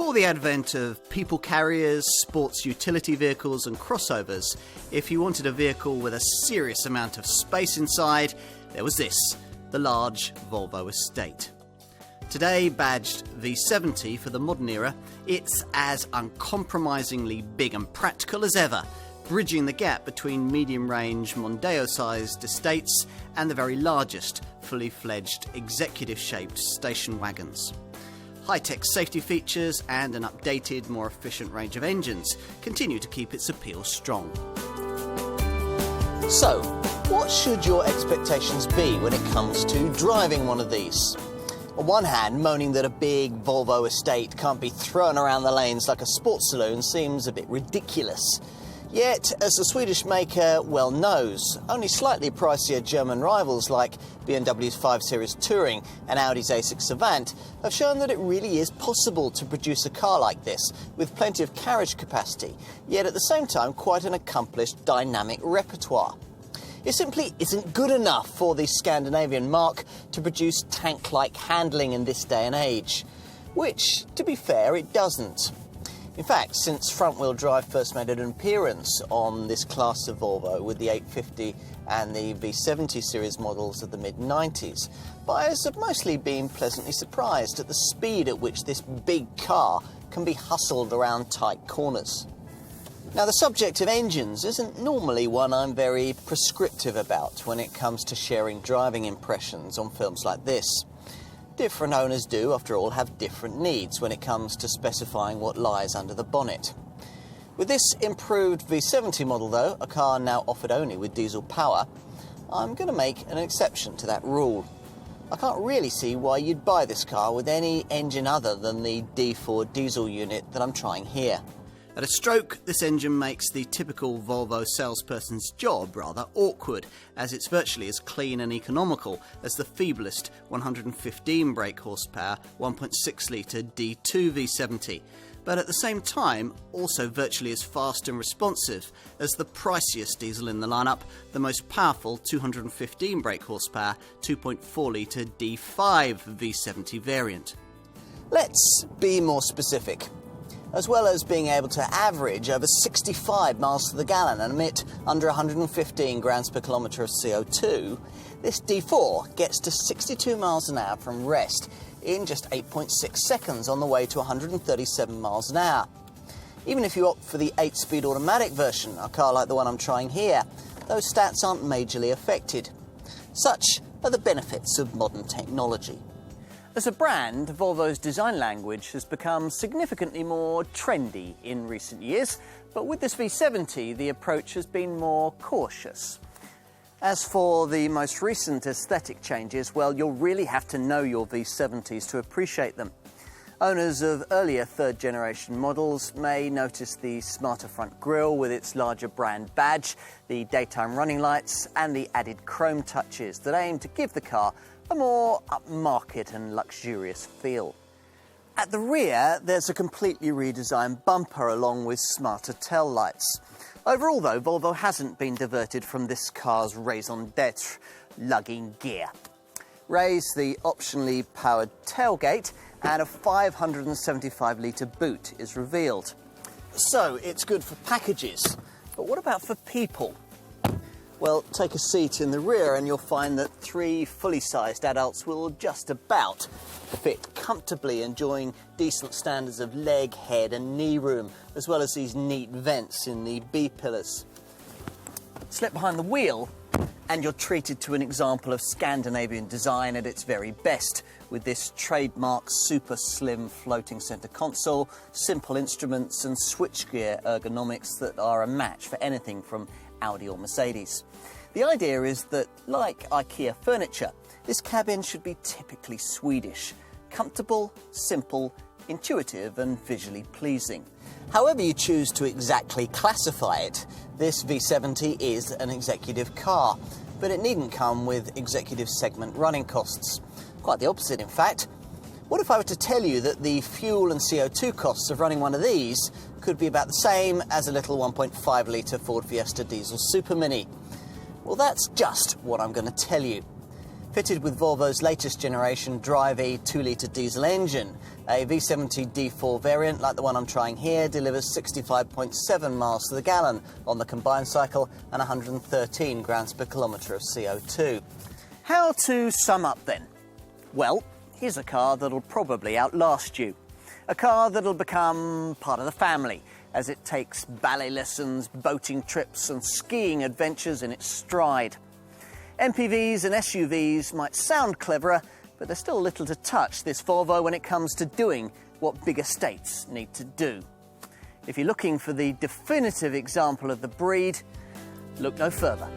Before the advent of people carriers, sports utility vehicles and crossovers, if you wanted a vehicle with a serious amount of space inside, there was this, the large Volvo estate. Today, badged V70 for the modern era, it's as uncompromisingly big and practical as ever, bridging the gap between medium-range Mondeo-sized estates and the very largest, fully fledged, executive-shaped station wagons. High-tech safety features and an updated, more efficient range of engines continue to keep its appeal strong. So, what should your expectations be when it comes to driving one of these? On one hand, moaning that a big Volvo estate can't be thrown around the lanes like a sports saloon seems a bit ridiculous. Yet, as the Swedish maker well knows, only slightly pricier German rivals like BMW's 5 Series Touring and Audi's A6 Savant have shown that it really is possible to produce a car like this with plenty of carriage capacity, yet at the same time quite an accomplished dynamic repertoire. It simply isn't good enough for the Scandinavian marque to produce tank-like handling in this day and age, which, to be fair, it doesn't. In fact, since front-wheel drive first made an appearance on this class of Volvo with the 850 and the V70 series models of the mid-90s, buyers have mostly been pleasantly surprised at the speed at which this big car can be hustled around tight corners. Now, the subject of engines isn't normally one I'm very prescriptive about when it comes to sharing driving impressions on films like this. Different owners do, after all, have different needs when it comes to specifying what lies under the bonnet. With this improved V70 model, though, a car now offered only with diesel power, I'm going to make an exception to that rule. I can't really see why you'd buy this car with any engine other than the D4 diesel unit that I'm trying here. At a stroke, this engine makes the typical Volvo salesperson's job rather awkward, as it's virtually as clean and economical as the feeblest 115 brake horsepower 1.6-litre D2 V70, but at the same time also virtually as fast and responsive as the priciest diesel in the lineup, the most powerful 215 brake horsepower 2.4-litre D5 V70 variant. Let's be more specific. As well as being able to average over 65 miles to the gallon and emit under 115 grams per kilometre of CO2, this D4 gets to 62 miles an hour from rest in just 8.6 seconds on the way to 137 miles an hour. Even if you opt for the 8-speed automatic version, a car like the one I'm trying here, those stats aren't majorly affected. Such are the benefits of modern technology. As a brand, Volvo's design language has become significantly more trendy in recent years, but with this V70, the approach has been more cautious. As for the most recent aesthetic changes, well, you'll really have to know your V70s to appreciate them. Owners of earlier third-generation models may notice the smarter front grille with its larger brand badge, the daytime running lights, and the added chrome touches that aim to give the car a more upmarket and luxurious feel. At the rear, there's a completely redesigned bumper along with smarter tail lights. Overall, though, Volvo hasn't been diverted from this car's raison d'etre, lugging gear. Raise the optionally powered tailgate and a 575-litre boot is revealed. So, it's good for packages, but what about for people? Well, take a seat in the rear and you'll find that 3 fully sized adults will just about fit comfortably, enjoying decent standards of leg, head and knee room, as well as these neat vents in the B-pillars. Slip behind the wheel and you're treated to an example of Scandinavian design at its very best, with this trademark super slim floating centre console, simple instruments and switchgear ergonomics that are a match for anything from Audi or Mercedes. The idea is that, like IKEA furniture, this cabin should be typically Swedish. Comfortable, simple, intuitive and visually pleasing. However you choose to exactly classify it, this V70 is an executive car, but it needn't come with executive segment running costs. Quite the opposite, in fact. What if I were to tell you that the fuel and CO2 costs of running one of these could be about the same as a little 1.5-litre Ford Fiesta diesel Super Mini? Well, that's just what I'm going to tell you. fitted with Volvo's latest generation Drive-E 2-litre diesel engine. A V70 D4 variant, like the one I'm trying here, delivers 65.7 miles to the gallon on the combined cycle and 113 grams per kilometre of CO2. How to sum up then? Well, here's a car that'll probably outlast you. A car that'll become part of the family as it takes ballet lessons, boating trips and skiing adventures in its stride. MPVs and SUVs might sound cleverer, but there's still little to touch this Volvo when it comes to doing what big estates need to do. If you're looking for the definitive example of the breed, look no further.